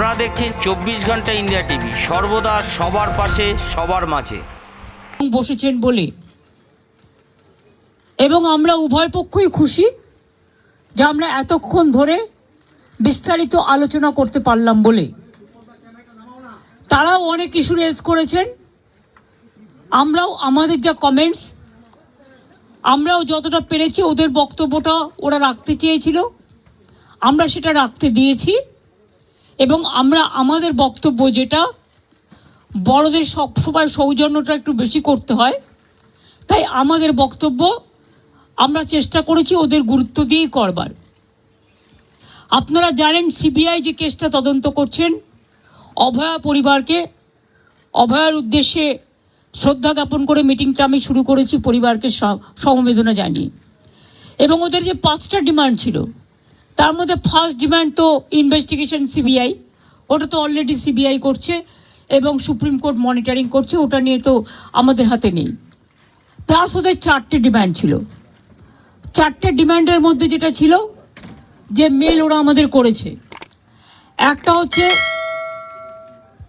আপনারা দেখছেন 24 ঘন্টা ইন্ডিয়া টিভি, সর্বদা সবার পাশে সবার মাঝে। বসেছেন বলে এবং আমরা উভয় পক্ষই খুশি যে আমরা এতক্ষণ ধরে বিস্তারিত আলোচনা করতে পারলাম বলে। তারাও অনেক ইস্যু রেজ করেছেন, আমরাও আমাদের যা কমেন্টস আমরাও যতটা পেরেছি ওদের বক্তব্যটা ওরা রাখতে চেয়েছিল আমরা সেটা রাখতে দিয়েছি এবং আমরা আমাদের বক্তব্য যেটা বড়দের সবসময় সৌজন্যটা একটু বেশি করতে হয়, তাই আমাদের বক্তব্য আমরা চেষ্টা করেছি ওদের গুরুত্ব দিয়েই করবার। আপনারা জানেন সিবিআই যে কেসটা তদন্ত করছেন, অভয়া পরিবারকে অভয়ার উদ্দেশ্যে শ্রদ্ধা জ্ঞাপন করে মিটিংটা আমি শুরু করেছি পরিবারকে সমবেদনা জানিয়ে। এবং ওদের যে 5টা ডিমান্ড ছিল তার মধ্যে ফার্স্ট ডিমান্ড তো ইনভেস্টিগেশন সিবিআই, ওটা তো অলরেডি সিবিআই করছে এবং সুপ্রিম কোর্ট মনিটরিং করছে, ওটা নিয়ে তো আমাদের হাতে নেই। প্লাস ওদের 4টে ডিমান্ড ছিল। 4টে ডিমান্ডের মধ্যে যেটা ছিল যে মেল ওরা আমাদের করেছে, একটা হচ্ছে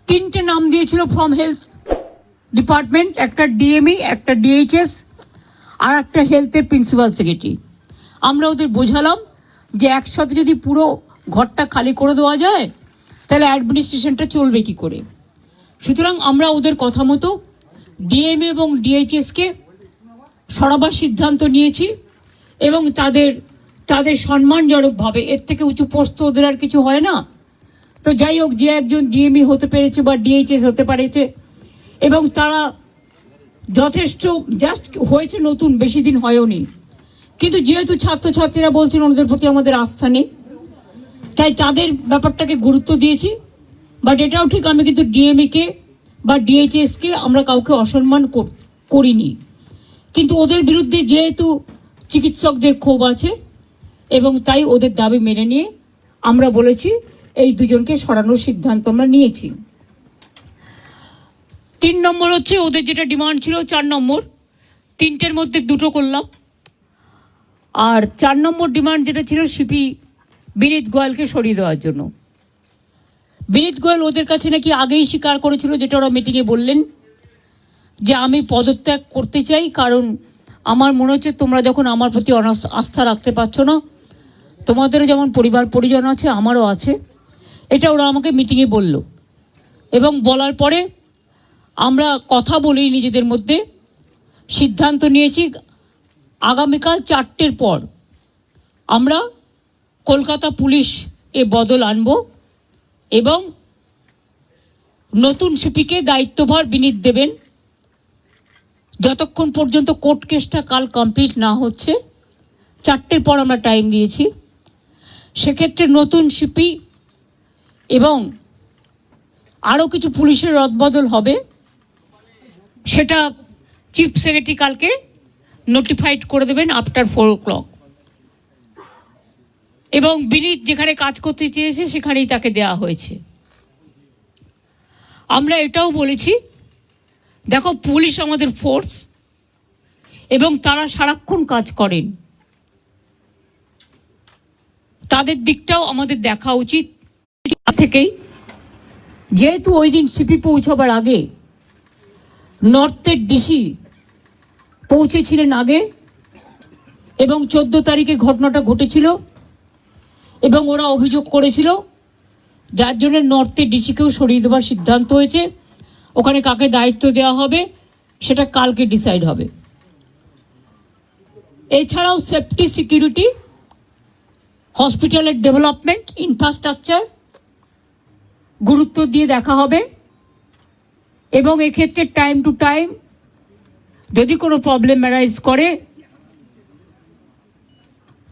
3টে নাম দিয়েছিল ফ্রম হেলথ ডিপার্টমেন্ট, একটা ডিএমই, একটা ডিএইচএস আর একটা হেলথের প্রিন্সিপাল সেক্রেটারি। আমরা ওদের বোঝালাম যে একসাথে যদি পুরো ঘরটা খালি করে দেওয়া যায় তাহলে অ্যাডমিনিস্ট্রেশনটা চলবে কী করে। সুতরাং আমরা ওদের কথা মতো ডিএমএ এবং ডিএইচএসকে সরাবার সিদ্ধান্ত নিয়েছি এবং তাদের সম্মানজনকভাবে, এর থেকে উঁচু পোস্ট ওদের আর কিছু হয় না। তো যাই হোক, যে একজন ডিএমই হতে পেরেছে বা ডিএইচএস হতে পেরেছে এবং তারা যথেষ্ট জাস্ট হয়েছে, নতুন বেশি দিন হয়ওনি, কিন্তু যেহেতু ছাত্রছাত্রীরা বলছেন ওদের প্রতি আমাদের আস্থা নেই, তাই তাদের ব্যাপারটাকে গুরুত্ব দিয়েছি। বাট এটাও ঠিক, আমি কিন্তু ডিএমইকে বা ডিএইচএসকে আমরা কাউকে অসম্মান করিনি, কিন্তু ওদের বিরুদ্ধে যেহেতু চিকিৎসকদের ক্ষোভ আছে এবং তাই ওদের দাবি মেনে নিয়ে আমরা বলেছি এই দুজনকে সরানোর সিদ্ধান্ত আমরা নিয়েছি। 3 নম্বর হচ্ছে ওদের যেটা ডিমান্ড ছিল 4 নম্বর, 3টের মধ্যে 2টো করলাম। আর 4 নম্বর ডিমান্ড যেটা ছিল সিপি বিনীত গোয়েলকে সরিয়ে দেওয়ার জন্য। বিনীত গোয়েল ওদের কাছে নাকি আগেই স্বীকার করেছিল, যেটা ওরা মিটিংয়ে বললেন, যে আমি পদত্যাগ করতে চাই, কারণ আমার মনে হচ্ছে তোমরা যখন আমার প্রতি আস্থা রাখতে পারছো না, তোমাদেরও যেমন পরিবার পরিজন আছে আমারও আছে, এটা ওরা আমাকে মিটিংয়ে বলল। এবং বলার পরে আমরা কথা বলি নিজেদের মধ্যে, সিদ্ধান্ত নিয়েছি আগামীকাল 4টের পর আমরা কলকাতা পুলিশ এ বদল আনব এবং নতুন সিপিকে দায়িত্বভার বিনীত দেবেন যতক্ষণ পর্যন্ত কোর্ট কেসটা কাল কমপ্লিট না হচ্ছে। 4টের পর আমরা টাইম দিয়েছি। সেক্ষেত্রে নতুন সিপি এবং আরও কিছু পুলিশের রদবদল হবে, সেটা চিফ সেক্রেটারি কালকে নোটিফাইড করে দেবেন আফটার 4 o'clock। এবং বিনীত যেখানে কাজ করতে চেয়েছে সেখানেই তাকে দেওয়া হয়েছে। আমরা এটাও বলেছি, দেখো পুলিশ আমাদের ফোর্স এবং তারা সারাক্ষণ কাজ করেন, তাদের দিকটাও আমাদের দেখা উচিত থেকেই। যেহেতু ওই দিন সিপি পৌঁছাবার আগে নর্থের ডিসি পৌঁছেছিলেন আগে এবং 14 তারিখে ঘটনাটা ঘটেছিল এবং ওরা অভিযোগ করেছিল, যার জন্য নর্থের ডিসিকেও সরিয়ে দেওয়ার সিদ্ধান্ত হয়েছে। ওখানে কাকে দায়িত্ব দেওয়া হবে সেটা কালকে ডিসাইড হবে। এছাড়াও সেফটি, সিকিউরিটি, হসপিটালের ডেভেলপমেন্ট, ইনফ্রাস্ট্রাকচার গুরুত্ব দিয়ে দেখা হবে এবং এক্ষেত্রে টাইম টু টাইম যদি কোনো প্রবলেম অ্যারাইজ করে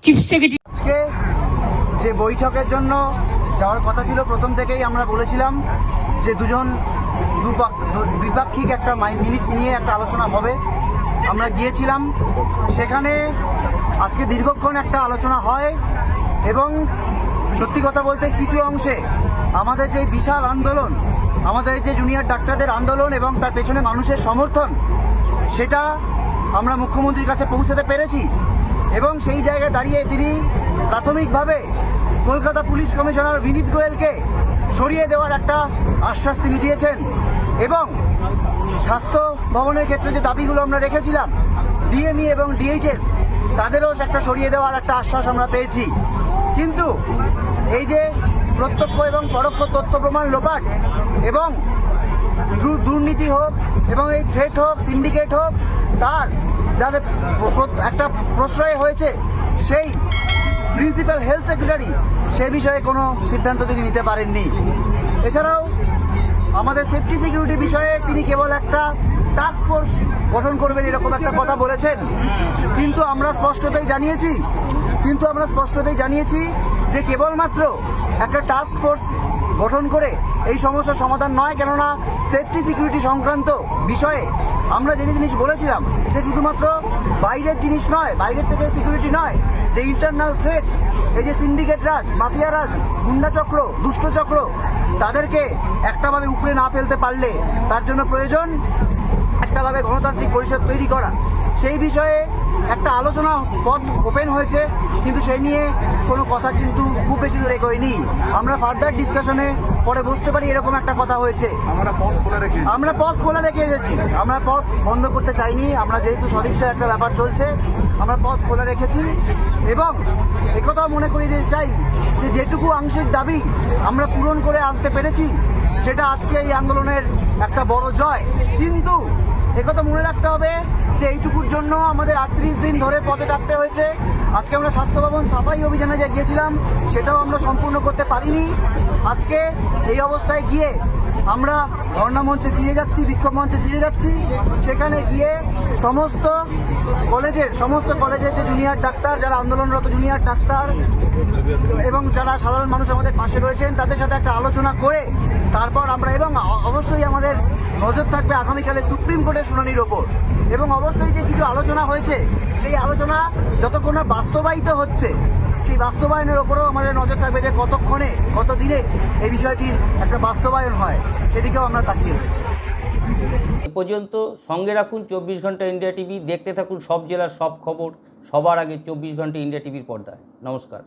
চিফ সেক্রেটারি। আজকে যে বৈঠকের জন্য যাওয়ার কথা ছিল, প্রথম থেকেই আমরা বলেছিলাম যে দ্বিপাক্ষিক একটা মিনিটস নিয়ে একটা আলোচনা হবে। আমরা গিয়েছিলাম সেখানে, আজকে দীর্ঘক্ষণ একটা আলোচনা হয় এবং সত্যি কথা বলতে কিছু অংশে আমাদের যে বিশাল আন্দোলন, আমাদের যে জুনিয়র ডাক্তারদের আন্দোলন এবং তার পেছনে মানুষের সমর্থন, সেটা আমরা মুখ্যমন্ত্রীর কাছে পৌঁছাতে পেরেছি। এবং সেই জায়গায় দাঁড়িয়ে তিনি প্রাথমিকভাবে কলকাতা পুলিশ কমিশনার বিনীত গোয়েলকে সরিয়ে দেওয়ার একটা আশ্বাস তিনি দিয়েছেন এবং স্বাস্থ্য ভবনের ক্ষেত্রে যে দাবিগুলো আমরা রেখেছিলাম ডিএমই এবং ডিএইচএস তাদেরও একটা সরিয়ে দেওয়ার একটা আশ্বাস আমরা পেয়েছি। কিন্তু এই যে প্রত্যক্ষ এবং পরোক্ষ তথ্য প্রমাণ লোপাট এবং দুর্নীতি হোক এবং এই থ্রেট হোক সিন্ডিকেট হোক তার যাদের একটা প্রশ্রয় হয়েছে সেই প্রিন্সিপাল হেলথ সেক্রেটারি সে বিষয়ে কোনো সিদ্ধান্ত তিনি নিতে পারেননি। এছাড়াও আমাদের সেফটি সিকিউরিটি বিষয়ে তিনি কেবল একটা টাস্ক ফোর্স গঠন করবেন এরকম একটা কথা বলেছেন, কিন্তু আমরা স্পষ্টতই জানিয়েছি যে কেবলমাত্র একটা টাস্ক ফোর্স গঠন করে এই সমস্যার সমাধান নয়। কেননা সেফটি সিকিউরিটি সংক্রান্ত বিষয়ে আমরা যে জিনিস বলেছিলাম যে শুধুমাত্র বাইরের জিনিস নয়, বাইরের থেকে সিকিউরিটি নয়, যে ইন্টারনাল থ্রেট, এই যে সিন্ডিকেট রাজ, মাফিয়া রাজ, গুন্ডা চক্র, দুষ্ট চক্র, তাদেরকে একটাভাবে উপরে না ফেলতে পারলে তার জন্য প্রয়োজন একটাভাবে গণতান্ত্রিক পরিষদ তৈরি করা। সেই বিষয়ে একটা আলোচনা পথ ওপেন হয়েছে, কিন্তু সেই নিয়ে কোনো কথা কিন্তু খুব বেশি দূর এগোয়নি। আমরা ফার্দার ডিসকাশনে পরে বসতে পারি এরকম একটা কথা হয়েছে। আমরা পথ খোলা রেখে এসেছি, আমরা পথ বন্ধ করতে চাইনি। আমরা যেহেতু সদিচ্ছার একটা ব্যাপার চলছে আমরা পথ খোলা রেখেছি এবং একথাও মনে করিয়ে দিতে চাই যে যেটুকু আংশিক দাবি আমরা পূরণ করে আনতে পেরেছি সেটা আজকে এই আন্দোলনের একটা বড় জয়। কিন্তু একথা মনে রাখতে হবে যে এইটুকুর জন্য আমাদের 38 দিন ধরে পথে থাকতে হয়েছে। আজকে আমরা স্বাস্থ্য ভবন সাফাই অভিযানে যে গিয়েছিলাম সেটাও আমরা সম্পূর্ণ করতে পারিনি। আজকে এই অবস্থায় গিয়ে আমরা ধর্ণা মঞ্চে ফিরে যাচ্ছি, বিক্ষোভ মঞ্চে ফিরে যাচ্ছি। সেখানে গিয়ে সমস্ত কলেজের যে জুনিয়র ডাক্তার, যারা আন্দোলনরত জুনিয়র ডাক্তার এবং যারা সাধারণ মানুষ আমাদের পাশে রয়েছেন তাদের সাথে একটা আলোচনা করে তারপর আমরা, এবং অবশ্যই আমাদের নজর থাকবে আগামীকালে সুপ্রিম কোর্টের শুনানির ওপর, এবং অবশ্যই যে কিছু আলোচনা হয়েছে সেই আলোচনা যতক্ষণ না বাস্তবায়িত হচ্ছে সেই বাস্তবায়নের ওপরেও আমাদের নজর থাকবে যে কতক্ষণে কত দিনে এই বিষয়টির একটা বাস্তবায়ন হয়, সেদিকেও আমরা তাকিয়ে রয়েছি। এ পর্যন্ত সঙ্গে রাখুন 24 ঘন্টা ইন্ডিয়া টিভি। দেখতে থাকুন সব জেলার সব খবর সবার আগে 24 ঘন্টা ইন্ডিয়া টিভির পর্দায়। নমস্কার।